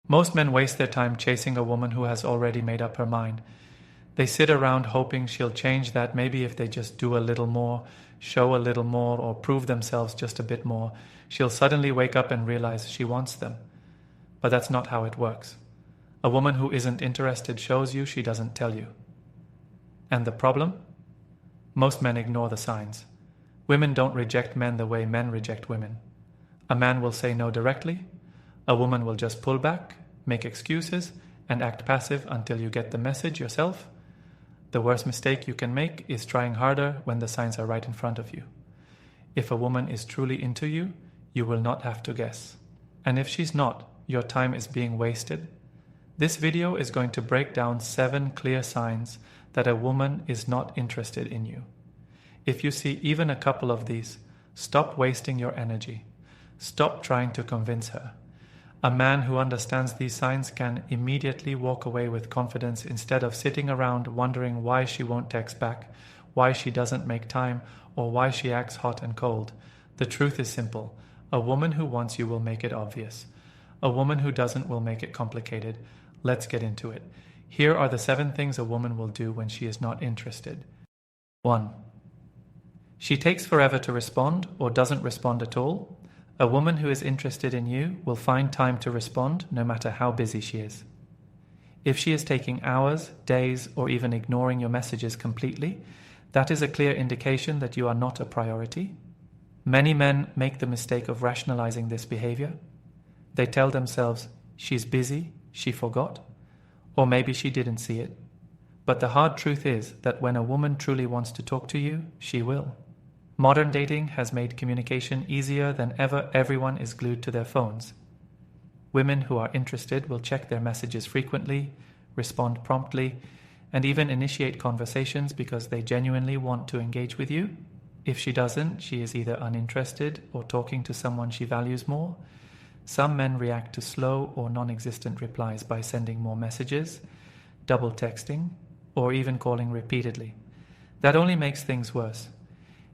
Most men waste their time chasing a woman who has already made up her mind. They sit around hoping she'll change, that maybe if they just do a little more, show a little more, or prove themselves just a bit more, she'll suddenly wake up and realize she wants them. But that's not how it works. A woman who isn't interested shows you, she doesn't tell you. And the problem? Most men ignore the signs. Women don't reject men the way men reject women. A man will say no directly. A woman will just pull back, make excuses, and act passive until you get the message yourself. The worst mistake you can make is trying harder when the signs are right in front of you. If a woman is truly into you, you will not have to guess. And if she's not, your time is being wasted. This video is going to break down 7 clear signs that a woman is not interested in you. If you see even a couple of these, stop wasting your energy. Stop trying to convince her. A man who understands these signs can immediately walk away with confidence instead of sitting around wondering why she won't text back, why she doesn't make time, or why she acts hot and cold. The truth is simple. A woman who wants you will make it obvious. A woman who doesn't will make it complicated. Let's get into it. Here are the 7 things a woman will do when she is not interested. 1. She takes forever to respond or doesn't respond at all. A woman who is interested in you will find time to respond no matter how busy she is. If she is taking hours, days, or even ignoring your messages completely, that is a clear indication that you are not a priority. Many men make the mistake of rationalizing this behavior. They tell themselves, she's busy, she forgot, or maybe she didn't see it. But the hard truth is that when a woman truly wants to talk to you, she will. Modern dating has made communication easier than ever. Everyone is glued to their phones. Women who are interested will check their messages frequently, respond promptly, and even initiate conversations because they genuinely want to engage with you. If she doesn't, she is either uninterested or talking to someone she values more. Some men react to slow or non-existent replies by sending more messages, double texting, or even calling repeatedly. That only makes things worse.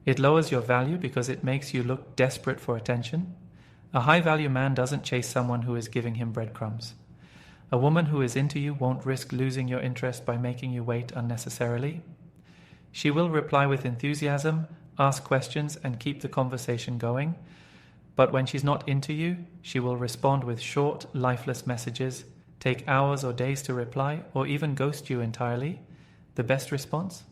It lowers your value because it makes you look desperate for attention. A high-value man doesn't chase someone who is giving him breadcrumbs. A woman who is into you won't risk losing your interest by making you wait unnecessarily. She will reply with enthusiasm, ask questions, and keep the conversation going. But when she's not into you, she will respond with short, lifeless messages, take hours or days to reply, or even ghost you entirely. The best response?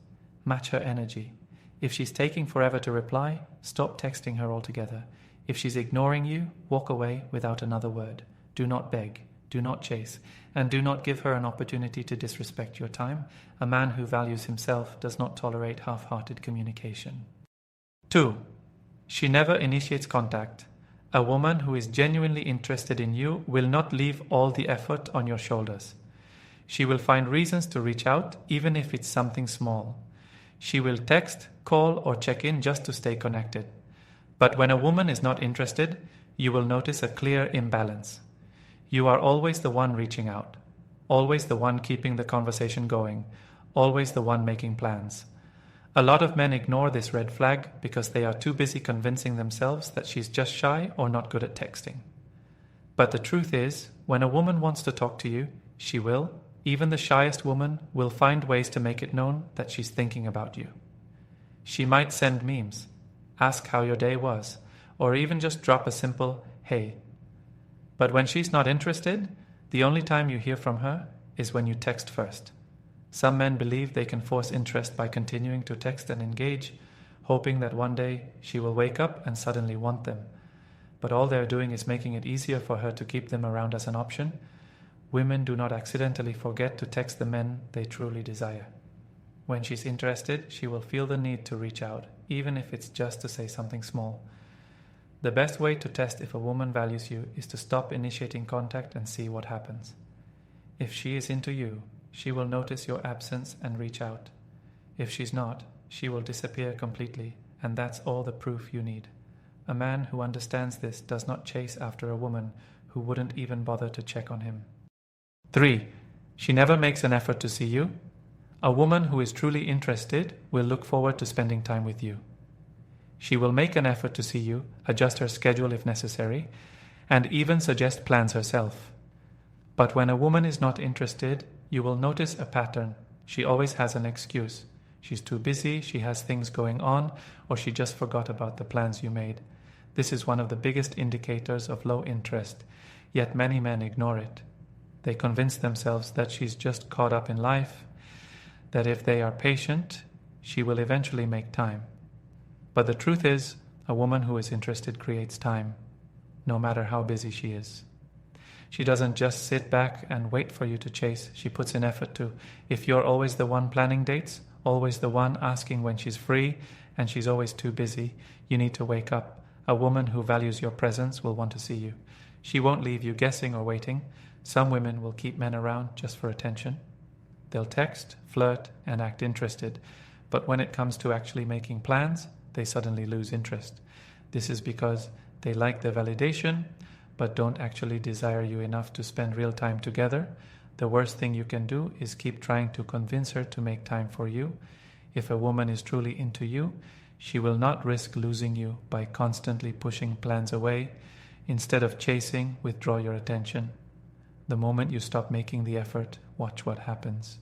Match her energy. If she's taking forever to reply, stop texting her altogether. If she's ignoring you, walk away without another word. Do not beg, do not chase, and do not give her an opportunity to disrespect your time. A man who values himself does not tolerate half-hearted communication. 2. She never initiates contact. A woman who is genuinely interested in you will not leave all the effort on your shoulders. She will find reasons to reach out, even if it's something small. She will text, call, or check in just to stay connected. But when a woman is not interested, you will notice a clear imbalance. You are always the one reaching out, always the one keeping the conversation going, always the one making plans. A lot of men ignore this red flag because they are too busy convincing themselves that she's just shy or not good at texting. But the truth is, when a woman wants to talk to you, she will. Even the shyest woman will find ways to make it known that she's thinking about you. She might send memes, ask how your day was, or even just drop a simple, hey. But when she's not interested, the only time you hear from her is when you text first. Some men believe they can force interest by continuing to text and engage, hoping that one day she will wake up and suddenly want them. But all they're doing is making it easier for her to keep them around as an option. Women do not accidentally forget to text the men they truly desire. When she's interested, she will feel the need to reach out, even if it's just to say something small. The best way to test if a woman values you is to stop initiating contact and see what happens. If she is into you, she will notice your absence and reach out. If she's not, she will disappear completely, and that's all the proof you need. A man who understands this does not chase after a woman who wouldn't even bother to check on him. 3. She never makes an effort to see you. A woman who is truly interested will look forward to spending time with you. She will make an effort to see you, adjust her schedule if necessary, and even suggest plans herself. But when a woman is not interested, you will notice a pattern. She always has an excuse. She's too busy, she has things going on, or she just forgot about the plans you made. This is one of the biggest indicators of low interest, yet many men ignore it. They convince themselves that she's just caught up in life, that if they are patient, she will eventually make time. But the truth is, a woman who is interested creates time, no matter how busy she is. She doesn't just sit back and wait for you to chase, she puts in effort too. If you're always the one planning dates, always the one asking when she's free, and she's always too busy, you need to wake up. A woman who values your presence will want to see you. She won't leave you guessing or waiting. Some women will keep men around just for attention. They'll text, flirt, and act interested. But when it comes to actually making plans, they suddenly lose interest. This is because they like the validation, but don't actually desire you enough to spend real time together. The worst thing you can do is keep trying to convince her to make time for you. If a woman is truly into you, she will not risk losing you by constantly pushing plans away. Instead of chasing, withdraw your attention. The moment you stop making the effort, watch what happens.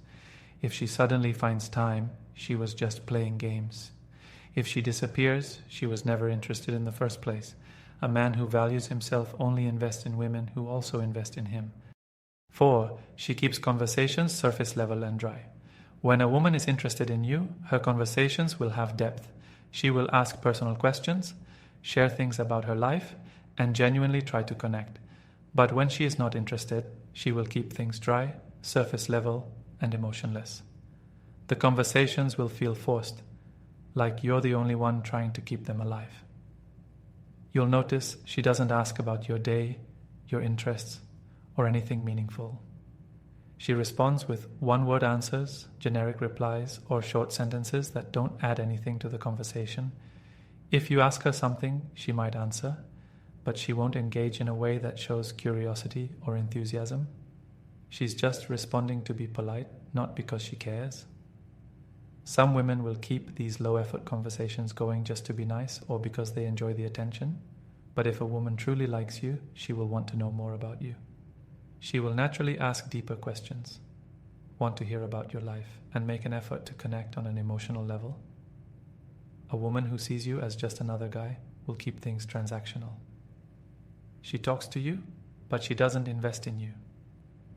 If she suddenly finds time, she was just playing games. If she disappears, she was never interested in the first place. A man who values himself only invests in women who also invest in him. 4. She keeps conversations surface level and dry. When a woman is interested in you, her conversations will have depth. She will ask personal questions, share things about her life, and genuinely try to connect. But when she is not interested, she will keep things dry, surface level, and emotionless. The conversations will feel forced, like you're the only one trying to keep them alive. You'll notice she doesn't ask about your day, your interests, or anything meaningful. She responds with one-word answers, generic replies, or short sentences that don't add anything to the conversation. If you ask her something, she might answer, but she won't engage in a way that shows curiosity or enthusiasm. She's just responding to be polite, not because she cares. Some women will keep these low-effort conversations going just to be nice or because they enjoy the attention. But if a woman truly likes you, she will want to know more about you. She will naturally ask deeper questions, want to hear about your life, and make an effort to connect on an emotional level. A woman who sees you as just another guy will keep things transactional. She talks to you, but she doesn't invest in you.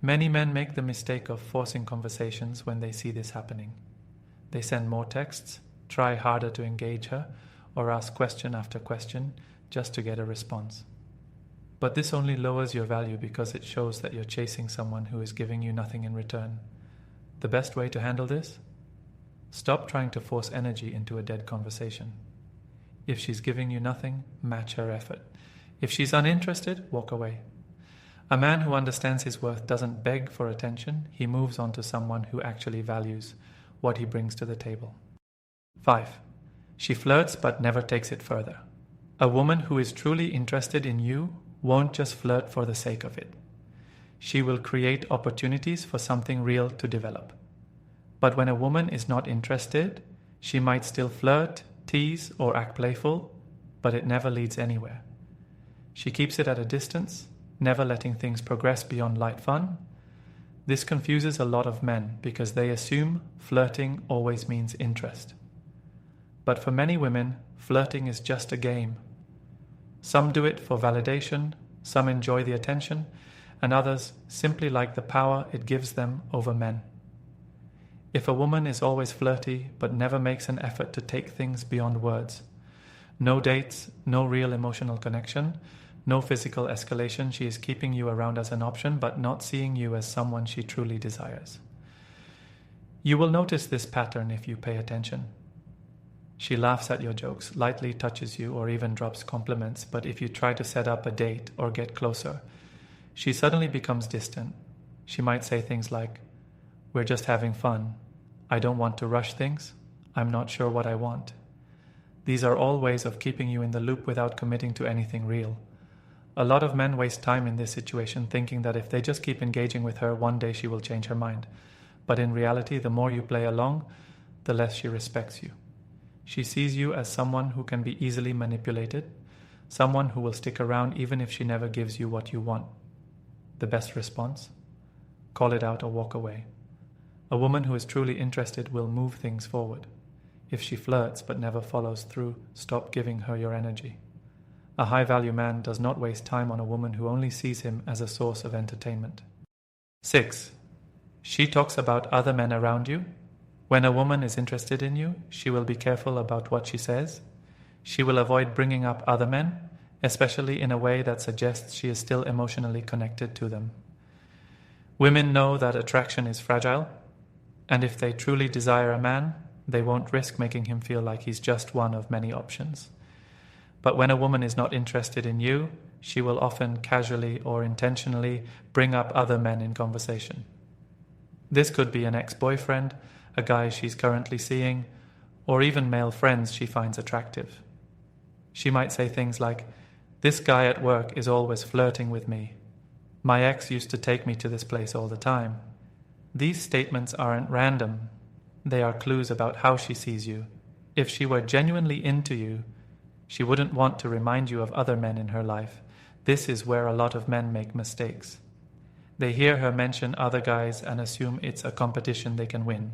Many men make the mistake of forcing conversations when they see this happening. They send more texts, try harder to engage her, or ask question after question just to get a response. But this only lowers your value because it shows that you're chasing someone who is giving you nothing in return. The best way to handle this? Stop trying to force energy into a dead conversation. If she's giving you nothing, match her effort. If she's uninterested, walk away. A man who understands his worth doesn't beg for attention, he moves on to someone who actually values what he brings to the table. 5. She flirts but never takes it further. A woman who is truly interested in you won't just flirt for the sake of it. She will create opportunities for something real to develop. But when a woman is not interested, she might still flirt, tease, or act playful, but it never leads anywhere. She keeps it at a distance, never letting things progress beyond light fun. This confuses a lot of men because they assume flirting always means interest. But for many women, flirting is just a game. Some do it for validation, some enjoy the attention, and others simply like the power it gives them over men. If a woman is always flirty but never makes an effort to take things beyond words, no dates, no real emotional connection, no physical escalation, she is keeping you around as an option but not seeing you as someone she truly desires. You will notice this pattern if you pay attention. She laughs at your jokes, lightly touches you, or even drops compliments, but if you try to set up a date or get closer, she suddenly becomes distant. She might say things like, "We're just having fun. I don't want to rush things. I'm not sure what I want." These are all ways of keeping you in the loop without committing to anything real. A lot of men waste time in this situation thinking that if they just keep engaging with her, one day she will change her mind. But in reality, the more you play along, the less she respects you. She sees you as someone who can be easily manipulated, someone who will stick around even if she never gives you what you want. The best response? call it out or walk away. A woman who is truly interested will move things forward. If she flirts but never follows through, stop giving her your energy. A high-value man does not waste time on a woman who only sees him as a source of entertainment. 6. She talks about other men around you. When a woman is interested in you, she will be careful about what she says. She will avoid bringing up other men, especially in a way that suggests she is still emotionally connected to them. Women know that attraction is fragile, and if they truly desire a man, they won't risk making him feel like he's just one of many options. But when a woman is not interested in you, she will often casually or intentionally bring up other men in conversation. This could be an ex-boyfriend, a guy she's currently seeing, or even male friends she finds attractive. She might say things like, "This guy at work is always flirting with me. My ex used to take me to this place all the time." These statements aren't random. They are clues about how she sees you. If she were genuinely into you, she wouldn't want to remind you of other men in her life. This is where a lot of men make mistakes. They hear her mention other guys and assume it's a competition they can win.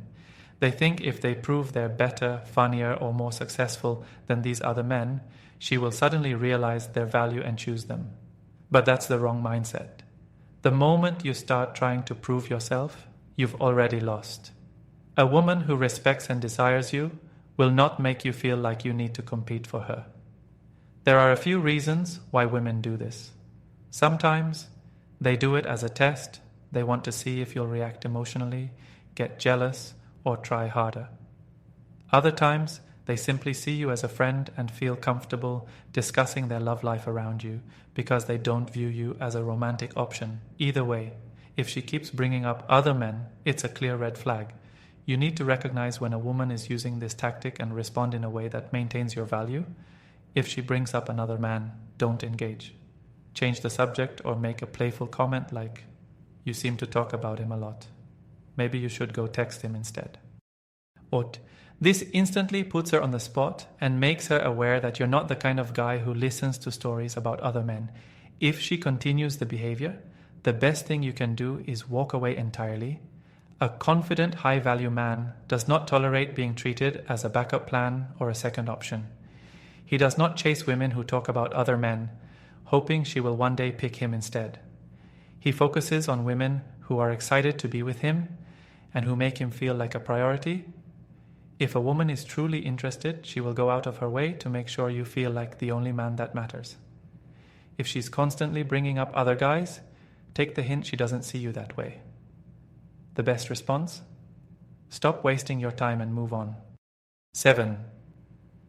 They think if they prove they're better, funnier, or more successful than these other men, she will suddenly realize their value and choose them. But that's the wrong mindset. The moment you start trying to prove yourself, you've already lost. A woman who respects and desires you will not make you feel like you need to compete for her. There are a few reasons why women do this. Sometimes they do it as a test. They want to see if you'll react emotionally, get jealous, or try harder. Other times, they simply see you as a friend and feel comfortable discussing their love life around you because they don't view you as a romantic option. Either way, if she keeps bringing up other men, it's a clear red flag. You need to recognize when a woman is using this tactic and respond in a way that maintains your value. If she brings up another man, don't engage. Change the subject or make a playful comment like, "You seem to talk about him a lot. Maybe you should go text him instead." Or, this instantly puts her on the spot and makes her aware that you're not the kind of guy who listens to stories about other men. If she continues the behavior, the best thing you can do is walk away entirely. A confident, high-value man does not tolerate being treated as a backup plan or a second option. He does not chase women who talk about other men, hoping she will one day pick him instead. He focuses on women who are excited to be with him and who make him feel like a priority. If a woman is truly interested, she will go out of her way to make sure you feel like the only man that matters. If she's constantly bringing up other guys, take the hint she doesn't see you that way. The best response? Stop wasting your time and move on. 7.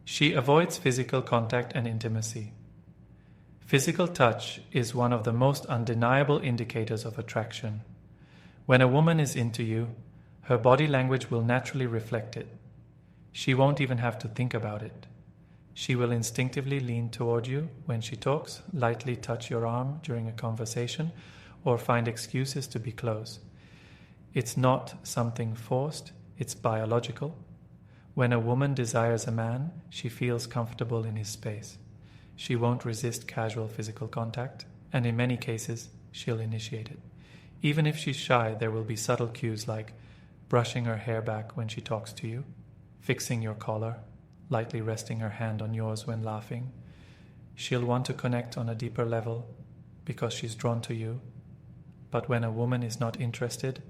She avoids physical contact and intimacy. Physical touch is one of the most undeniable indicators of attraction. When a woman is into you, her body language will naturally reflect it. She won't even have to think about it. She will instinctively lean toward you when she talks, lightly touch your arm during a conversation, or find excuses to be close. It's not something forced, it's biological. When a woman desires a man, she feels comfortable in his space. She won't resist casual physical contact, and in many cases, she'll initiate it. Even if she's shy, there will be subtle cues like brushing her hair back when she talks to you, fixing your collar, lightly resting her hand on yours when laughing. She'll want to connect on a deeper level because she's drawn to you. But when a woman is not interested,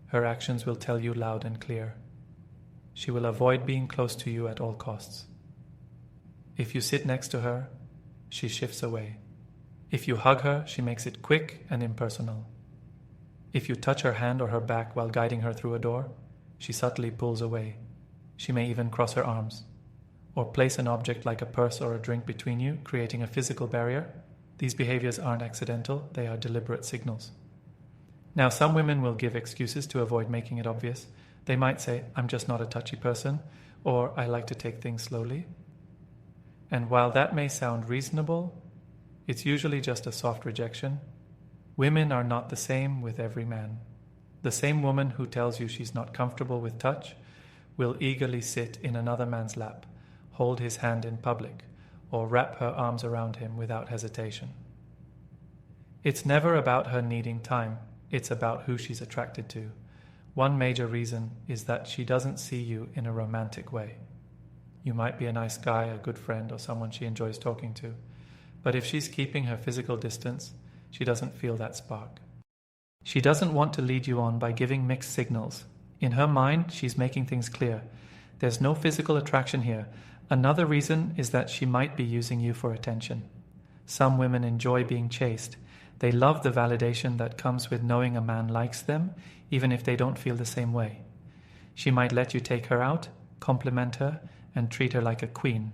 her actions will tell you loud and clear. She will avoid being close to you at all costs. If you sit next to her, she shifts away. If you hug her, she makes it quick and impersonal. If you touch her hand or her back while guiding her through a door, she subtly pulls away. She may even cross her arms, or place an object like a purse or a drink between you, creating a physical barrier. These behaviors aren't accidental, they are deliberate signals. Now, some women will give excuses to avoid making it obvious. They might say, "I'm just not a touchy person," or "I like to take things slowly." And while that may sound reasonable, it's usually just a soft rejection. Women are not the same with every man. The same woman who tells you she's not comfortable with touch will eagerly sit in another man's lap, hold his hand in public, or wrap her arms around him without hesitation. It's never about her needing time. it's about who she's attracted to. One major reason is that she doesn't see you in a romantic way. You might be a nice guy, a good friend, or someone she enjoys talking to. But if she's keeping her physical distance, she doesn't feel that spark. She doesn't want to lead you on by giving mixed signals. In her mind, she's making things clear. There's no physical attraction here. Another reason is that she might be using you for attention. Some women enjoy being chased. They love the validation that comes with knowing a man likes them, even if they don't feel the same way. She might let you take her out, compliment her, and treat her like a queen.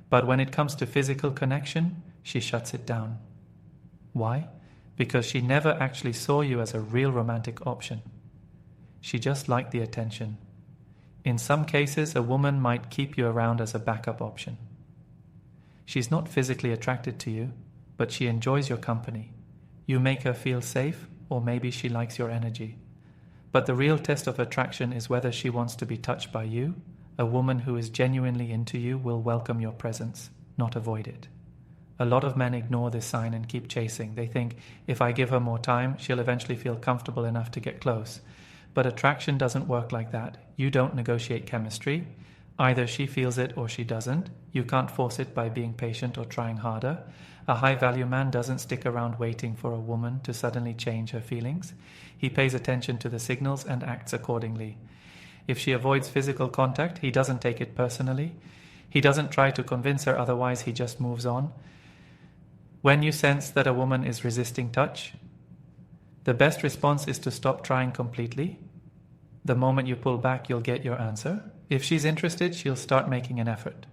But when it comes to physical connection, she shuts it down. Why? Because she never actually saw you as a real romantic option. She just liked the attention. In some cases, a woman might keep you around as a backup option. She's not physically attracted to you, but she enjoys your company. You make her feel safe, or maybe she likes your energy. But the real test of attraction is whether she wants to be touched by you. A woman who is genuinely into you will welcome your presence, not avoid it. A lot of men ignore this sign and keep chasing. They think, if I give her more time, she'll eventually feel comfortable enough to get close. But attraction doesn't work like that. You don't negotiate chemistry. Either she feels it or she doesn't. You can't force it by being patient or trying harder. A high-value man doesn't stick around waiting for a woman to suddenly change her feelings. He pays attention to the signals and acts accordingly. If she avoids physical contact, he doesn't take it personally. He doesn't try to convince her otherwise, he just moves on. When you sense that a woman is resisting touch, the best response is to stop trying completely. The moment you pull back, you'll get your answer. If she's interested, she'll start making an effort.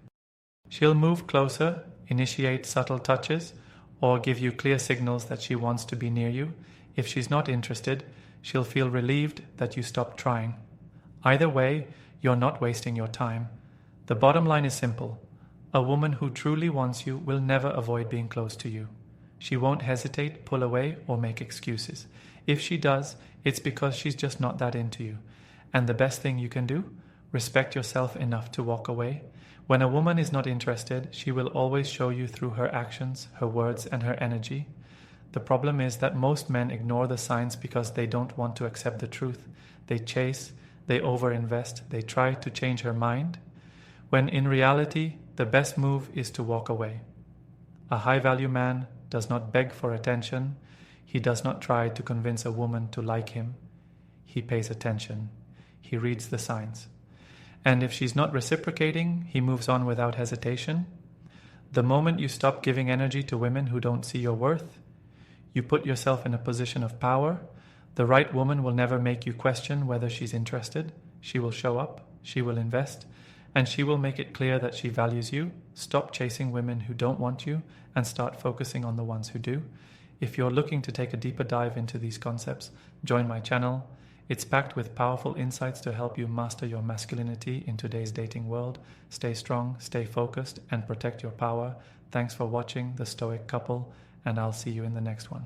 She'll move closer, initiate subtle touches, or give you clear signals that she wants to be near you. If she's not interested, she'll feel relieved that you stopped trying. Either way, you're not wasting your time. The bottom line is simple. A woman who truly wants you will never avoid being close to you. She won't hesitate, pull away, or make excuses. If she does, it's because she's just not that into you. And the best thing you can do? Respect yourself enough to walk away. When a woman is not interested, she will always show you through her actions, her words, and her energy. The problem is that most men ignore the signs because they don't want to accept the truth. They chase, they overinvest, they try to change her mind, when in reality, the best move is to walk away. A high-value man does not beg for attention. He does not try to convince a woman to like him. He pays attention. He reads the signs. And if she's not reciprocating, he moves on without hesitation. The moment you stop giving energy to women who don't see your worth, you put yourself in a position of power. The right woman will never make you question whether she's interested. She will show up, she will invest, and she will make it clear that she values you. Stop chasing women who don't want you and start focusing on the ones who do. If you're looking to take a deeper dive into these concepts, join my channel. It's packed with powerful insights to help you master your masculinity in today's dating world. Stay strong, stay focused, and protect your power. Thanks for watching The Stoic Couple, and I'll see you in the next one.